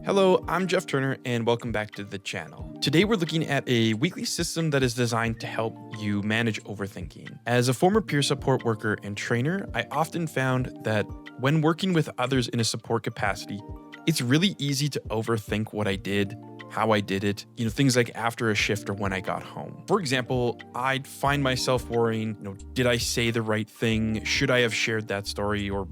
Hello, I'm Jeff Turner and welcome back to the channel. Today we're looking at a weekly system that is designed to help you manage overthinking. As a former peer support worker and trainer, I often found that when working with others in a support capacity, it's really easy to overthink what I did, how I did it, things like after a shift or when I got home. For example, I'd find myself worrying, did I say the right thing? Should I have shared that story? Or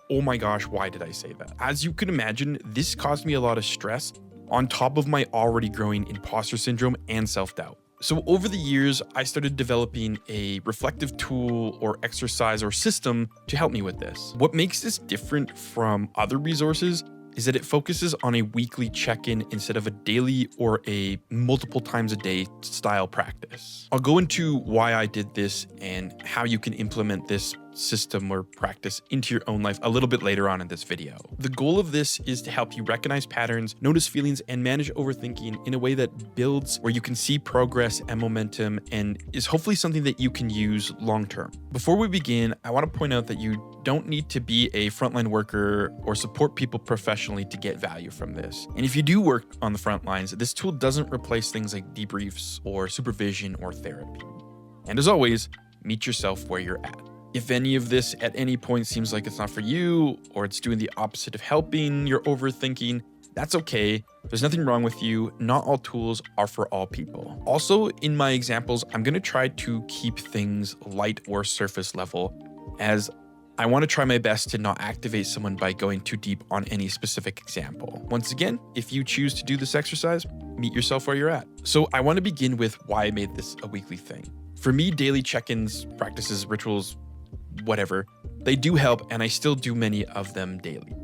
oh my gosh, why did I say that? As you can imagine, this caused me a lot of stress on top of my already growing imposter syndrome and self-doubt. So over the years, I started developing a reflective tool or exercise or system to help me with this. What makes this different from other resources is that it focuses on a weekly check-in instead of a daily or a multiple times a day style practice. I'll go into why I did this and how you can implement this system or practice into your own life a little bit later on in this video. The goal of this is to help you recognize patterns, notice feelings, and manage overthinking in a way that builds where you can see progress and momentum and is hopefully something that you can use long term. Before we begin, I want to point out that you don't need to be a frontline worker or support people professionally to get value from this. And if you do work on the front lines, this tool doesn't replace things like debriefs or supervision or therapy. And as always, meet yourself where you're at. If any of this at any point seems like it's not for you, or it's doing the opposite of helping your overthinking, that's okay. There's nothing wrong with you. Not all tools are for all people. Also, in my examples, I'm going to try to keep things light or surface level, as I want to try my best to not activate someone by going too deep on any specific example. Once again, if you choose to do this exercise, meet yourself where you're at. So I want to begin with why I made this a weekly thing. For me, daily check-ins, practices, rituals, whatever, they do help, and I still do many of them daily.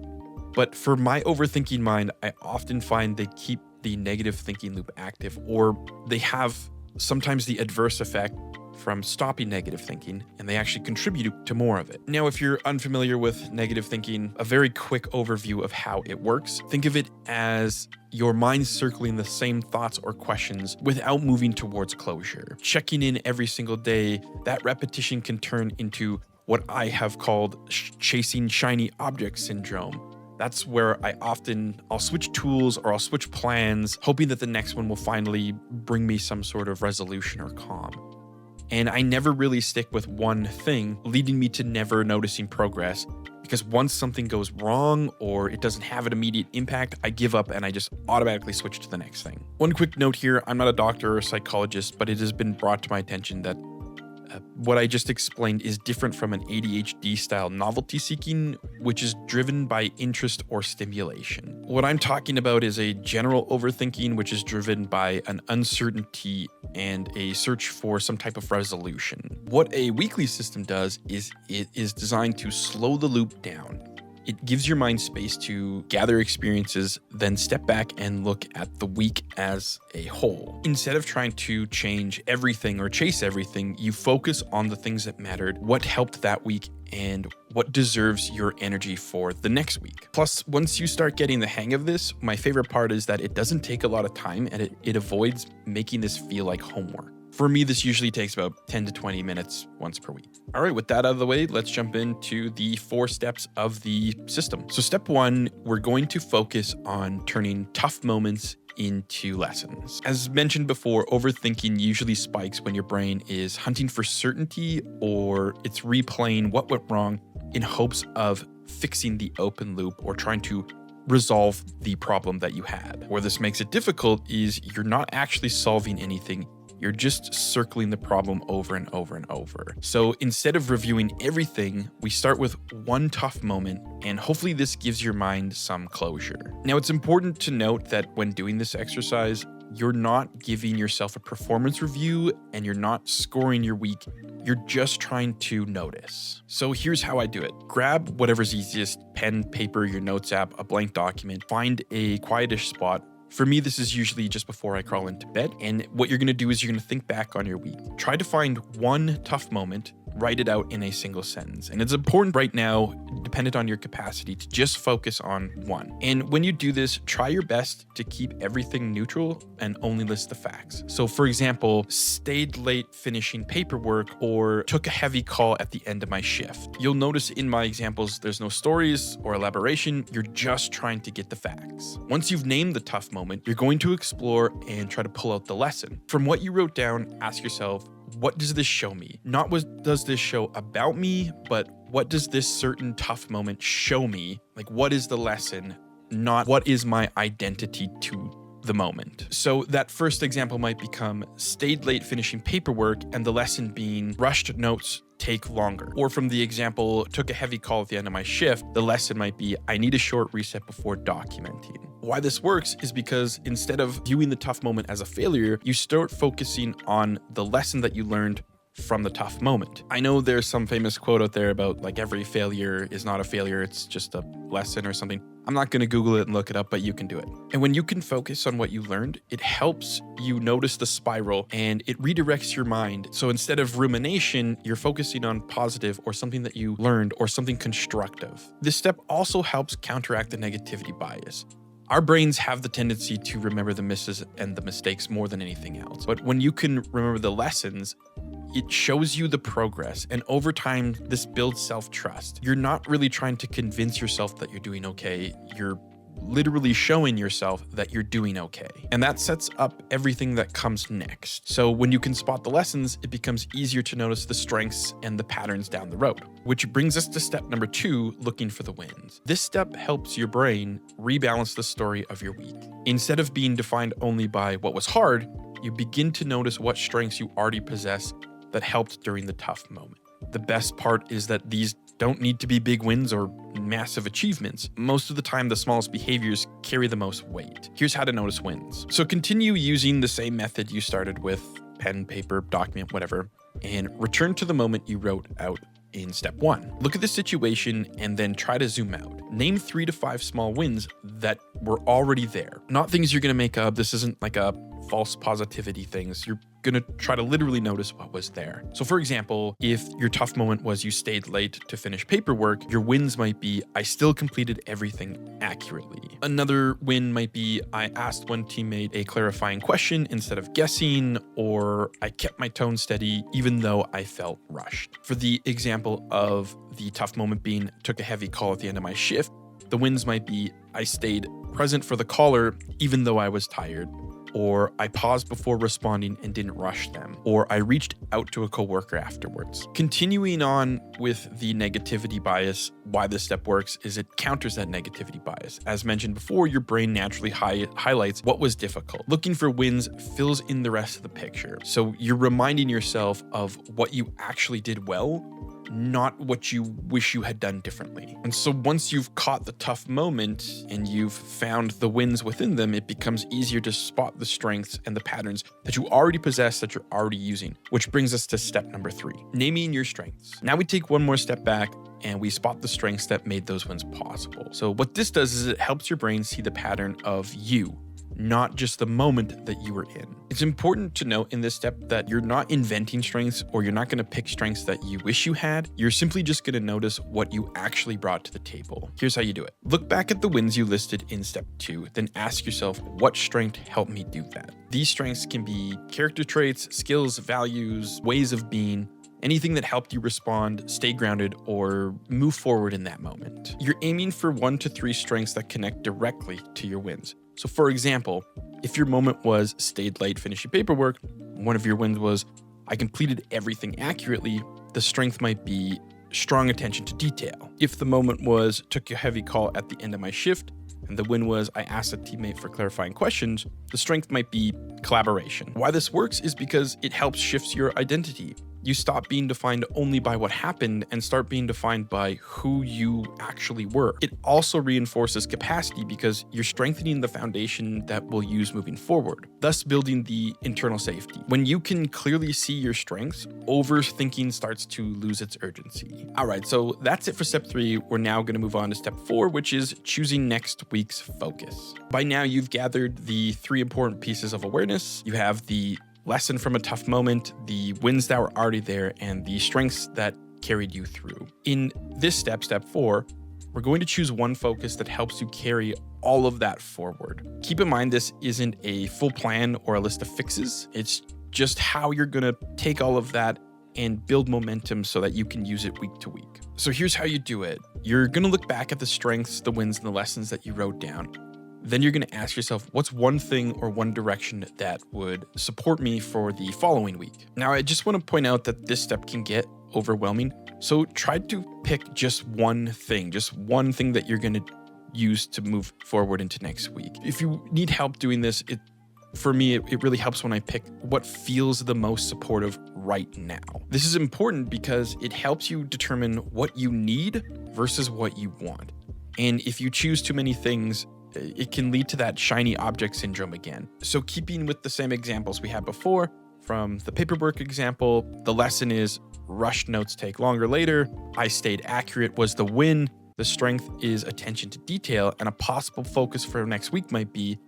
But for my overthinking mind, I often find they keep the negative thinking loop active, or they have sometimes the adverse effect from stopping negative thinking, and they actually contribute to more of it. Now, if you're unfamiliar with negative thinking, a very quick overview of how it works. Think of it as your mind circling the same thoughts or questions without moving towards closure. Checking in every single day, that repetition can turn into what I have called chasing shiny object syndrome. That's where I'll switch tools or I'll switch plans, hoping that the next one will finally bring me some sort of resolution or calm. And I never really stick with one thing, leading me to never noticing progress, because once something goes wrong or it doesn't have an immediate impact, I give up and I just automatically switch to the next thing. One quick note here, I'm not a doctor or a psychologist, but it has been brought to my attention that what I just explained is different from an ADHD style novelty seeking, which is driven by interest or stimulation. What I'm talking about is a general overthinking, which is driven by an uncertainty and a search for some type of resolution. What a weekly system does is it is designed to slow the loop down. It gives your mind space to gather experiences, then step back and look at the week as a whole. Instead of trying to change everything or chase everything, you focus on the things that mattered, what helped that week, and what deserves your energy for the next week. Plus, once you start getting the hang of this, my favorite part is that it doesn't take a lot of time and it avoids making this feel like homework. For me, this usually takes about 10 to 20 minutes once per week. All right, with that out of the way, let's jump into the 4 steps of the system. So step 1, we're going to focus on turning tough moments into lessons. As mentioned before, overthinking usually spikes when your brain is hunting for certainty or it's replaying what went wrong in hopes of fixing the open loop or trying to resolve the problem that you had. Where this makes it difficult is you're not actually solving anything. You're just circling the problem over and over and over. So instead of reviewing everything, we start with one tough moment, and hopefully this gives your mind some closure. Now, it's important to note that when doing this exercise, you're not giving yourself a performance review and you're not scoring your week. You're just trying to notice. So here's how I do it. Grab whatever's easiest, pen, paper, your notes app, a blank document, find a quietish spot. For me, this is usually just before I crawl into bed. And what you're going to do is you're going to think back on your week. Try to find one tough moment, write it out in a single sentence. And it's important right now, dependent on your capacity, to just focus on one. And when you do this, try your best to keep everything neutral and only list the facts. So for example, stayed late finishing paperwork or took a heavy call at the end of my shift. You'll notice in my examples, there's no stories or elaboration. You're just trying to get the facts. Once you've named the tough moment, you're going to explore and try to pull out the lesson. From what you wrote down, ask yourself, what does this show me? Not what does this show about me, but what does this certain tough moment show me? Like, what is the lesson? Not what is my identity to the moment. So that first example might become stayed late finishing paperwork, and the lesson being rushed notes take longer. Or from the example, took a heavy call at the end of my shift, the lesson might be, I need a short reset before documenting. Why this works is because instead of viewing the tough moment as a failure, you start focusing on the lesson that you learned from the tough moment. I know there's some famous quote out there about like every failure is not a failure, it's just a lesson or something. I'm not going to Google it and look it up, but you can do it. And when you can focus on what you learned, it helps you notice the spiral and it redirects your mind. So instead of rumination, you're focusing on positive or something that you learned or something constructive. This step also helps counteract the negativity bias. Our brains have the tendency to remember the misses and the mistakes more than anything else. But when you can remember the lessons, it shows you the progress. And over time, this builds self-trust. You're not really trying to convince yourself that you're doing okay. You're literally showing yourself that you're doing okay. And that sets up everything that comes next. So when you can spot the lessons, it becomes easier to notice the strengths and the patterns down the road. Which brings us to step number 2, looking for the wins. This step helps your brain rebalance the story of your week. Instead of being defined only by what was hard, you begin to notice what strengths you already possess that helped during the tough moment. The best part is that these don't need to be big wins or massive achievements. Most of the time, the smallest behaviors carry the most weight. Here's how to notice wins. So continue using the same method you started with, pen, paper, document, whatever, and return to the moment you wrote out in step 1. Look at the situation and then try to zoom out. Name 3 to 5 small wins that were already there. Not things you're gonna make up. This isn't like a false positivity things. You're gonna try to literally notice what was there. So for example, if your tough moment was you stayed late to finish paperwork, your wins might be, I still completed everything accurately. Another win might be, I asked one teammate a clarifying question instead of guessing, or I kept my tone steady even though I felt rushed. For the example of the tough moment being, took a heavy call at the end of my shift, the wins might be, I stayed present for the caller even though I was tired, or I paused before responding and didn't rush them, or I reached out to a coworker afterwards. Continuing on with the negativity bias, why this step works is it counters that negativity bias. As mentioned before, your brain naturally highlights what was difficult. Looking for wins fills in the rest of the picture. So you're reminding yourself of what you actually did well, not what you wish you had done differently. And so once you've caught the tough moment and you've found the wins within them, it becomes easier to spot the strengths and the patterns that you already possess that you're already using, which brings us to step number 3, naming your strengths. Now we take one more step back and we spot the strengths that made those wins possible. So what this does is it helps your brain see the pattern of you, not just the moment that you were in. It's important to note in this step that you're not inventing strengths or you're not going to pick strengths that you wish you had. You're simply just going to notice what you actually brought to the table. Here's how you do it. Look back at the wins you listed in step 2, then ask yourself, what strength helped me do that? These strengths can be character traits, skills, values, ways of being, anything that helped you respond, stay grounded, or move forward in that moment. You're aiming for 1 to 3 strengths that connect directly to your wins. So for example, if your moment was stayed late finishing paperwork, one of your wins was I completed everything accurately, the strength might be strong attention to detail. If the moment was took a heavy call at the end of my shift, and the win was I asked a teammate for clarifying questions, the strength might be collaboration. Why this works is because it helps shift your identity. You stop being defined only by what happened and start being defined by who you actually were. It also reinforces capacity because you're strengthening the foundation that we'll use moving forward, thus building the internal safety. When you can clearly see your strengths, overthinking starts to lose its urgency. All right, so that's it for step 3. We're now going to move on to step 4, which is choosing next week's focus. By now, you've gathered the 3 important pieces of awareness. You have the lesson from a tough moment, the wins that were already there, and the strengths that carried you through. In this step, step 4, we're going to choose one focus that helps you carry all of that forward. Keep in mind, this isn't a full plan or a list of fixes. It's just how you're going to take all of that and build momentum so that you can use it week to week. So here's how you do it. You're going to look back at the strengths, the wins, and the lessons that you wrote down. Then you're going to ask yourself, what's one thing or one direction that would support me for the following week? Now, I just want to point out that this step can get overwhelming. So try to pick just one thing that you're going to use to move forward into next week. If you need help doing this, for me, it really helps when I pick what feels the most supportive right now. This is important because it helps you determine what you need versus what you want. And if you choose too many things, it can lead to that shiny object syndrome again. So keeping with the same examples we had before, from the paperwork example, the lesson is rushed notes take longer later. I stayed accurate was the win. The strength is attention to detail, and a possible focus for next week might be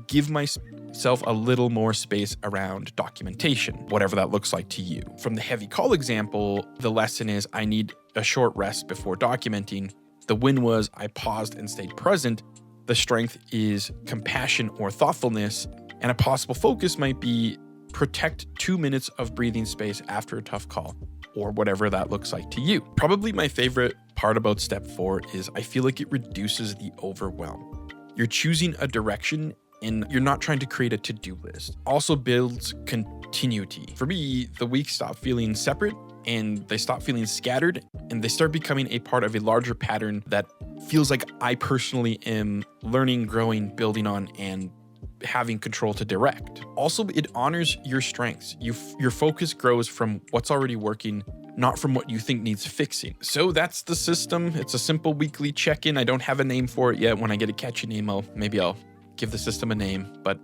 give myself a little more space around documentation, whatever that looks like to you. From the heavy call example, the lesson is I need a short rest before documenting. The win was I paused and stayed present. The strength is compassion or thoughtfulness, and a possible focus might be protect 2 minutes of breathing space after a tough call, or whatever that looks like to you. Probably my favorite part about step 4 is I feel like it reduces the overwhelm. You're choosing a direction and you're not trying to create a to-do list. Also builds continuity. For me, the weeks stop feeling separate and they stop feeling scattered and they start becoming a part of a larger pattern that feels like I personally am learning, growing, building on, and having control to direct. Also, it honors your strengths. Your focus grows from what's already working, not from what you think needs fixing. So that's the system. It's a simple weekly check-in. I don't have a name for it yet. When I get a catchy name, maybe I'll give the system a name. But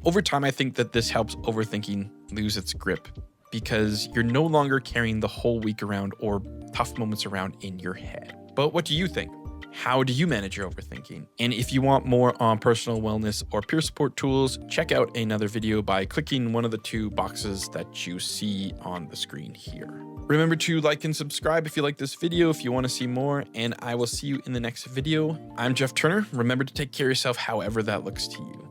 over time, I think that this helps overthinking lose its grip because you're no longer carrying the whole week around or tough moments around in your head. But what do you think? How do you manage your overthinking? And if you want more on personal wellness or peer support tools, check out another video by clicking one of the 2 boxes that you see on the screen here. Remember to like and subscribe if you like this video, if you want to see more, and I will see you in the next video. I'm Jeff Turner. Remember to take care of yourself however that looks to you.